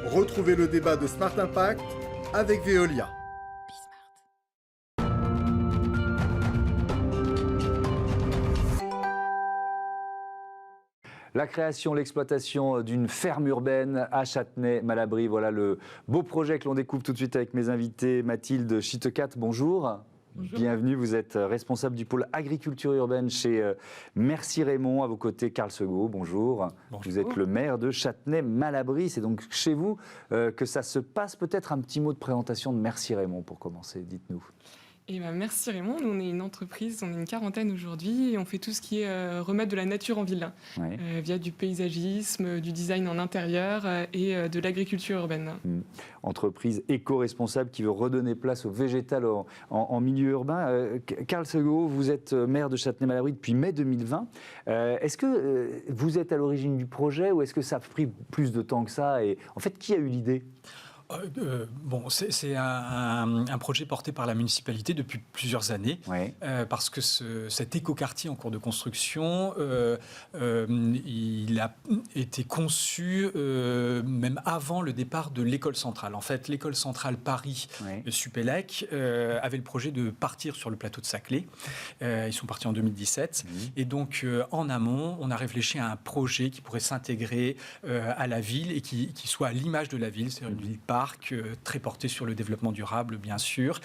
Retrouvez le débat de Smart Impact avec Veolia. La création, l'exploitation d'une ferme urbaine à Châtenay-Malabry. Voilà le beau projet que l'on découvre tout de suite avec mes invités. Mathilde Chitecat, bonjour. Bonjour. Bienvenue, vous êtes responsable du pôle agriculture urbaine chez Merci Raymond. À vos côtés, Carl Segaud, bonjour. Bonjour. Vous êtes le maire de Châtenay-Malabry. C'est donc chez vous que ça se passe. Peut-être un petit mot de présentation de Merci Raymond pour commencer, dites-nous. Et merci Raymond, nous, on est une entreprise, on est une quarantaine aujourd'hui et on fait tout ce qui est remettre de la nature en ville, via du paysagisme, du design en intérieur et de l'agriculture urbaine. Entreprise éco-responsable qui veut redonner place au végétal en milieu urbain. Carl Segaud, vous êtes maire de Châtenay-Malabry depuis mai 2020. Est-ce que vous êtes à l'origine du projet ou est-ce que ça a pris plus de temps que ça? Et en fait, qui a eu l'idée? C'est un projet porté par la municipalité depuis plusieurs années, parce que cet écoquartier en cours de construction, il a été conçu même avant le départ de l'école centrale. En fait, l'école centrale Paris de Supélec avait le projet de partir sur le plateau de Saclay. Ils sont partis en 2017. Et donc, en amont, on a réfléchi à un projet qui pourrait s'intégrer à la ville et qui soit à l'image de la ville, c'est-à-dire une ville très porté sur le développement durable, bien sûr.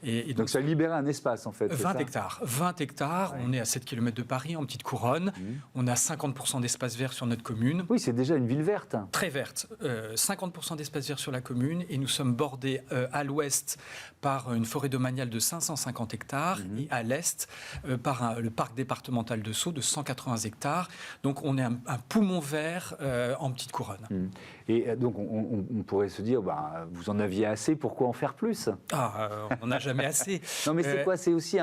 Et donc ça libérait un espace, en fait. 20 hectares. 20 hectares, on est à 7 km de Paris, en petite couronne. On a 50% d'espace vert sur notre commune. Oui, c'est déjà une ville verte. Très verte. 50% d'espace vert sur la commune. Et nous sommes bordés à l'ouest par une forêt domaniale de 550 hectares et à l'est par le parc départemental de Sceaux de 180 hectares. Donc on est un poumon vert en petite couronne. Et donc on pourrait se dire, vous en aviez assez, pourquoi en faire plus? On n'a jamais assez. Non mais c'est quoi? C'est aussi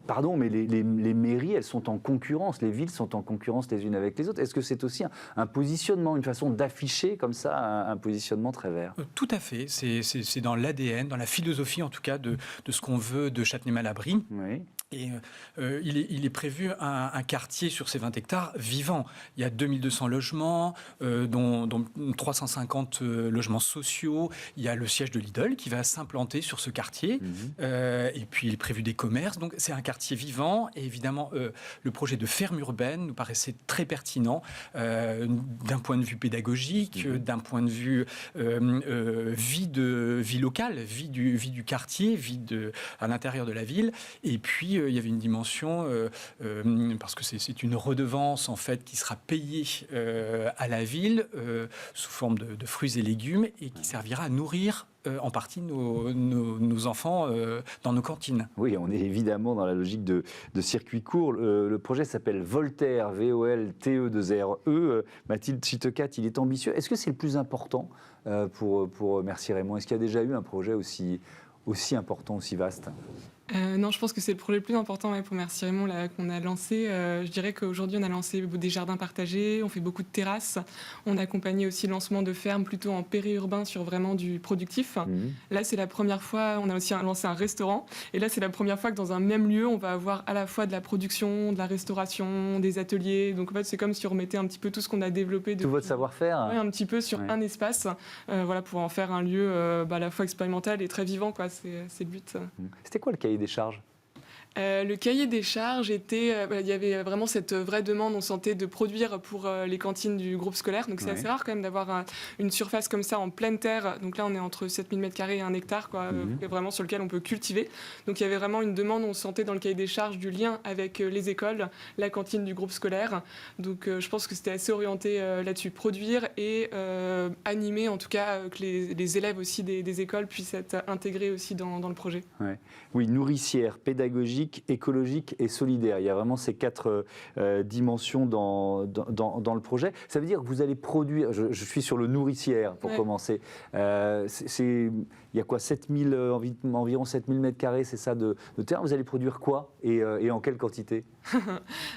pardon, mais les mairies, elles sont en concurrence, les villes sont en concurrence les unes avec les autres. Est-ce que c'est aussi un positionnement, une façon d'afficher comme ça un positionnement très vert? Tout à fait. C'est dans l'ADN, dans la philosophie en tout cas de ce qu'on veut de Châtenay-Malabry. Oui. Et il est prévu un quartier sur ces 20 hectares vivant. Il y a 2200 logements, dont 350 logements sociaux. Il y a le siège de Lidl qui va s'implanter sur ce quartier. Et puis il est prévu des commerces. Donc c'est un quartier vivant. Et évidemment, le projet de ferme urbaine nous paraissait très pertinent d'un point de vue pédagogique, d'un point de vue vie locale, vie du quartier, à l'intérieur de la ville. Et puis il y avait une dimension, parce que c'est une redevance en fait qui sera payée à la ville sous forme de fruits et légumes et qui servira à nourrir en partie nos enfants dans nos cantines. Oui, on est évidemment dans la logique de circuit court. Le projet s'appelle Voltaire, VOLTE2RE. Mathilde Chitecat, il est ambitieux. Est-ce que c'est le plus important pour Merci Raymond? Est-ce qu'il y a déjà eu un projet aussi important, aussi vaste? Non, je pense que c'est le projet le plus important pour Merci Raymond qu'on a lancé. Je dirais qu'aujourd'hui, on a lancé des jardins partagés, on fait beaucoup de terrasses. On a accompagné aussi le lancement de fermes plutôt en périurbain sur vraiment du productif. Là, c'est la première fois, on a aussi lancé un restaurant. Et là, c'est la première fois que dans un même lieu, on va avoir à la fois de la production, de la restauration, des ateliers. Donc en fait, c'est comme si on remettait un petit peu tout ce qu'on a développé. Tout votre savoir-faire. Un petit peu sur un espace, pour en faire un lieu à la fois expérimental et très vivant. C'est le but. C'était quoi le cahier des charges? Le cahier des charges était, il y avait vraiment cette vraie demande, on sentait, de produire pour les cantines du groupe scolaire. Donc c'est assez rare quand même d'avoir une surface comme ça en pleine terre. Donc là on est entre 7000 m² et 1 hectare, vraiment sur lequel on peut cultiver. Donc il y avait vraiment une demande, on sentait dans le cahier des charges du lien avec les écoles, la cantine du groupe scolaire. Donc je pense que c'était assez orienté là-dessus, produire et animer en tout cas que les élèves aussi des écoles puissent être intégrés aussi dans le projet. Oui, nourricière, pédagogique, écologique et solidaire. Il y a vraiment ces 4 dimensions dans le projet. Ça veut dire que vous allez produire, je suis sur le nourricière pour commencer, il y a quoi, environ 7000 m², c'est ça, de terrain. Vous allez produire quoi et en quelle quantité?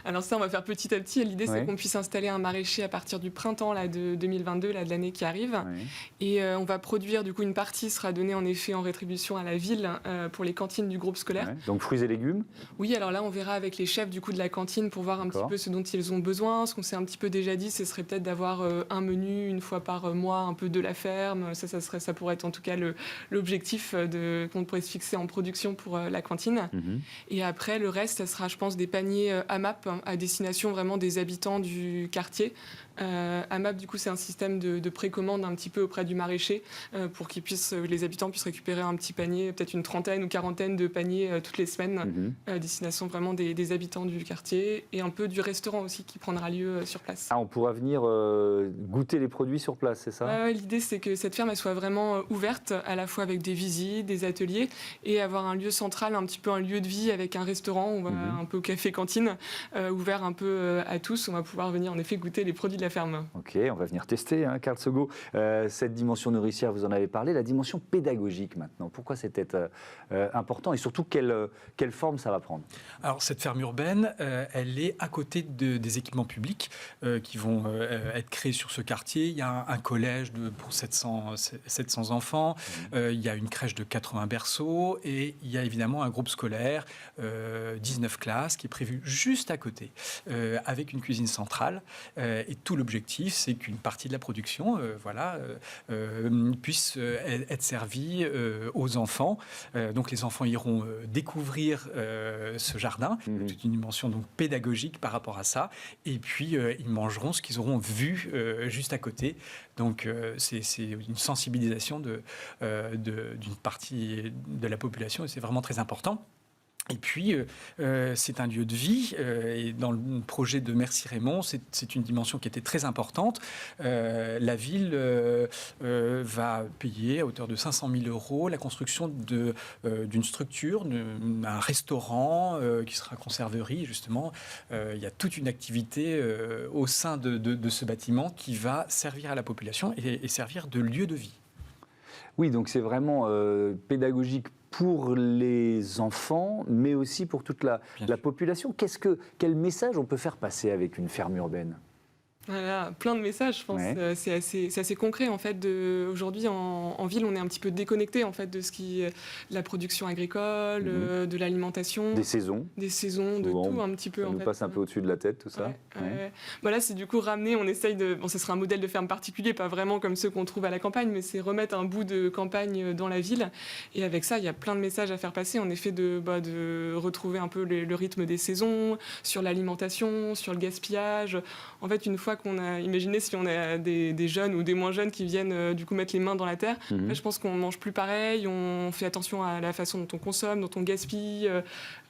Alors ça, on va faire petit à petit. L'idée, c'est Ouais. qu'on puisse installer un maraîcher à partir du printemps là, de 2022, là, de l'année qui arrive. Ouais. Et on va produire, du coup, une partie sera donnée en effet en rétribution à la ville pour les cantines du groupe scolaire. Ouais. Donc fruits et légumes. Oui, alors là, on verra avec les chefs du coup de la cantine pour voir un petit D'accord. peu ce dont ils ont besoin. Ce qu'on s'est un petit peu déjà dit, ce serait peut-être d'avoir un menu une fois par mois, un peu de la ferme. Ça pourrait être en tout cas l'objectif qu'on pourrait se fixer en production pour la cantine. Mhm. Et après, le reste, ça sera, je pense, des paniers AMAP à destination vraiment des habitants du quartier. AMAP, du coup, c'est un système de précommande un petit peu auprès du maraîcher pour les habitants puissent récupérer un petit panier, peut-être une trentaine ou quarantaine de paniers toutes les semaines, Mhm. à destination vraiment des habitants du quartier et un peu du restaurant aussi qui prendra lieu sur place. Ah, on pourra venir goûter les produits sur place, c'est ça? Ouais, l'idée, c'est que cette ferme elle soit vraiment ouverte, à la fois avec des visites, des ateliers, et avoir un lieu central, un petit peu un lieu de vie avec un restaurant, un peu café-cantine, ouvert un peu à tous. On va pouvoir venir en effet goûter les produits de la ferme. Ok, on va venir tester, hein, Karl Sego. Cette dimension nourricière, vous en avez parlé. La dimension pédagogique maintenant, pourquoi c'était important et surtout quelle forme ça va prendre? Alors, cette ferme urbaine, elle est à côté des équipements publics qui vont être créés sur ce quartier. Il y a un collège pour 700 enfants, il y a une crèche de 80 berceaux et il y a évidemment un groupe scolaire, 19 classes, qui est prévu juste à côté, avec une cuisine centrale. Et tout l'objectif, c'est qu'une partie de la production puisse être servie aux enfants. Donc, les enfants iront découvrir ce jardin, toute une dimension donc pédagogique par rapport à ça. Et puis, ils mangeront ce qu'ils auront vu juste à côté. Donc, c'est une sensibilisation d'une partie de la population et c'est vraiment très important. Et puis, c'est un lieu de vie. Et dans le projet de Merci Raymond, c'est une dimension qui était très importante. La ville va payer à hauteur de 500 000 € la construction d'une structure, d'un restaurant qui sera conserverie, justement. Il y a toute une activité au sein de ce bâtiment qui va servir à la population et servir de lieu de vie. Oui, donc c'est vraiment pédagogique pour les enfants, mais aussi pour toute la population. Quel message on peut faire passer avec une ferme urbaine? Voilà, plein de messages, je pense. Ouais. C'est assez concret, en fait. Aujourd'hui, en ville, on est un petit peu déconnecté, en fait, de la production agricole, de l'alimentation. Des saisons. Des saisons, de Souvent, tout, un petit peu, Ça en nous fait. passe un peu au-dessus de la tête, tout ça. Ouais. Voilà, c'est du coup ramener, on essaye de... Bon, ça sera un modèle de ferme particulier, pas vraiment comme ceux qu'on trouve à la campagne, mais c'est remettre un bout de campagne dans la ville. Et avec ça, il y a plein de messages à faire passer, en effet, de retrouver un peu le rythme des saisons, sur l'alimentation, sur le gaspillage. En fait, une fois qu'on a imaginé si on a des jeunes ou des moins jeunes qui viennent du coup mettre les mains dans la terre, en fait, je pense qu'on mange plus pareil, on fait attention à la façon dont on consomme, dont on gaspille.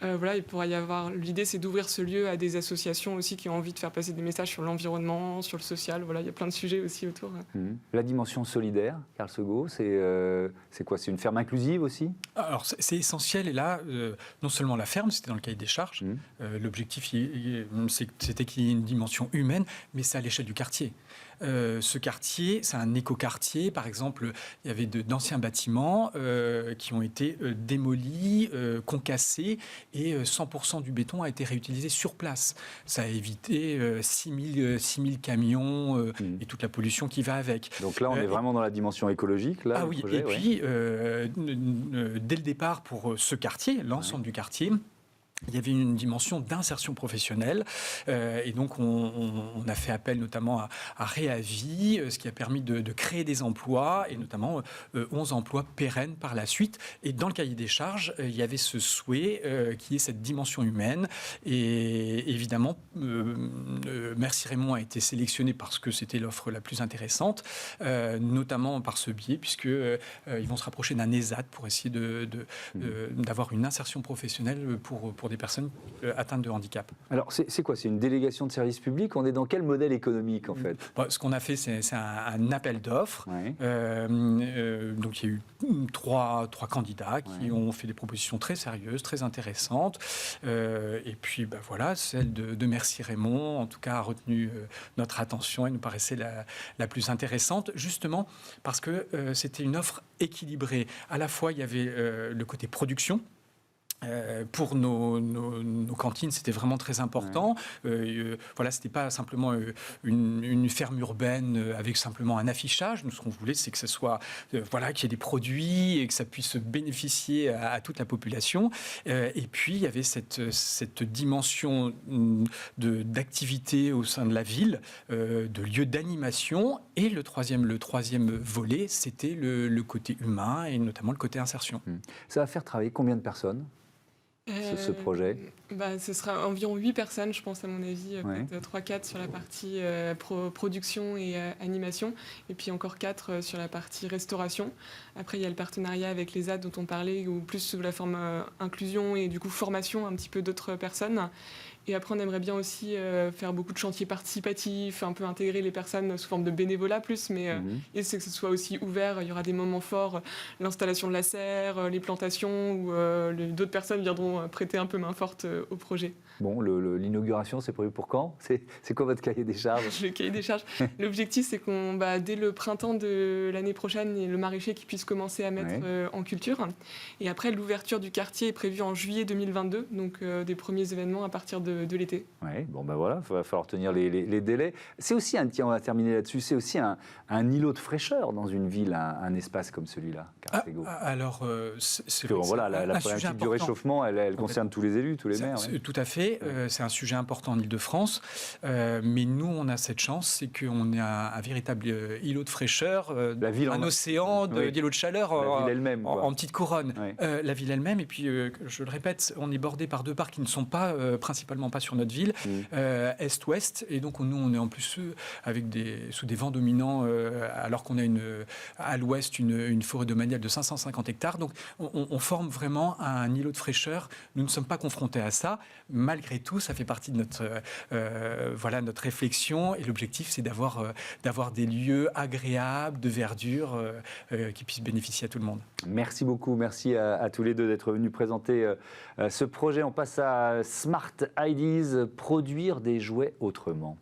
Voilà, il pourrait y avoir... L'idée, c'est d'ouvrir ce lieu à des associations aussi qui ont envie de faire passer des messages sur l'environnement, sur le social. Voilà, il y a plein de sujets aussi autour. La dimension solidaire, Karl Sego, c'est quoi? C'est une ferme inclusive aussi? Alors, c'est essentiel. Et là, non seulement la ferme, c'était dans le cahier des charges. L'objectif, c'était qu'il y ait une dimension humaine, mais c'est à l'échelle du quartier. Ce quartier, c'est un écoquartier. Par exemple, il y avait d'anciens bâtiments qui ont été démolis, concassés, et 100% du béton a été réutilisé sur place. Ça a évité 6000 camions et toute la pollution qui va avec. Donc là, on est vraiment dans la dimension écologique. Là, Ah oui, projet, et puis, dès le départ, pour ce quartier, l'ensemble du quartier, il y avait une dimension d'insertion professionnelle et donc on a fait appel notamment à Réavi, ce qui a permis de créer des emplois et notamment 11 emplois pérennes par la suite. Et dans le cahier des charges, il y avait ce souhait qui est cette dimension humaine. Et évidemment, Merci Raymond a été sélectionné parce que c'était l'offre la plus intéressante, notamment par ce biais, puisqu'ils vont se rapprocher d'un ESAT pour essayer d'avoir une insertion professionnelle pour des personnes atteintes de handicap. Alors, c'est quoi? C'est une délégation de service public? On est dans quel modèle économique, en fait? Ce qu'on a fait, c'est un appel d'offres. Ouais. Donc, il y a eu trois candidats qui ont fait des propositions très sérieuses, très intéressantes. Et puis, voilà, celle de Merci Raymond, en tout cas, a retenu notre attention et nous paraissait la plus intéressante, justement parce que c'était une offre équilibrée. À la fois, il y avait le côté production, Pour nos cantines, c'était vraiment très important. Voilà, c'était pas simplement une ferme urbaine avec simplement un affichage. Nous, ce qu'on voulait, c'est que ce soit, voilà, qu'il y ait des produits et que ça puisse bénéficier à toute la population. Et puis, il y avait cette dimension d'activité au sein de la ville, de lieux d'animation. Et le troisième volet, c'était le côté humain et notamment le côté insertion. Ça va faire travailler combien de personnes ce projet? Ce sera environ 8 personnes, je pense, à mon avis, peut-être 3-4 sur la partie production et animation, et puis encore 4 sur la partie restauration. Après, il y a le partenariat avec les ZAD dont on parlait, ou plus sous la forme inclusion et du coup formation un petit peu d'autres personnes. Et après, on aimerait bien aussi faire beaucoup de chantiers participatifs, un peu intégrer les personnes sous forme de bénévolat plus, mais et c'est que ce soit aussi ouvert. Il y aura des moments forts, l'installation de la serre, les plantations, où d'autres personnes viendront prêter un peu main forte au projet. Bon, l'inauguration, c'est prévu pour quand? C'est quoi votre cahier des charges? Le cahier des charges. L'objectif, c'est qu'on, dès le printemps de l'année prochaine, il y ait le maraîcher qui puisse commencer à mettre en culture. Et après, l'ouverture du quartier est prévue en juillet 2022, donc des premiers événements à partir de l'été. Oui, bon ben voilà, il va falloir tenir les délais. C'est aussi, tiens, on va terminer là-dessus, c'est aussi un îlot de fraîcheur dans une ville, un espace comme celui-là, Cartego. Alors, c'est voilà, la problématique du réchauffement, elle concerne tous les élus, tous les maires. Tout à fait, c'est un sujet important en Île-de-France, mais nous, on a cette chance, c'est qu'on est un véritable îlot de fraîcheur, un océan d'îlots de chaleur en petite couronne. La ville elle-même, et puis, je le répète, on est bordé par 2 parcs qui ne sont pas principalement pas sur notre ville, est-ouest, et donc nous on est en plus sous des vents dominants, alors qu'on a à l'ouest une forêt domaniale de 550 hectares, donc on forme vraiment un îlot de fraîcheur. Nous ne sommes pas confrontés à ça, malgré tout ça fait partie de notre réflexion, et l'objectif c'est d'avoir des lieux agréables, de verdure, qui puissent bénéficier à tout le monde. Merci beaucoup, merci à tous les deux d'être venus présenter ce projet. On passe à Smart Ideas, produire des jouets autrement.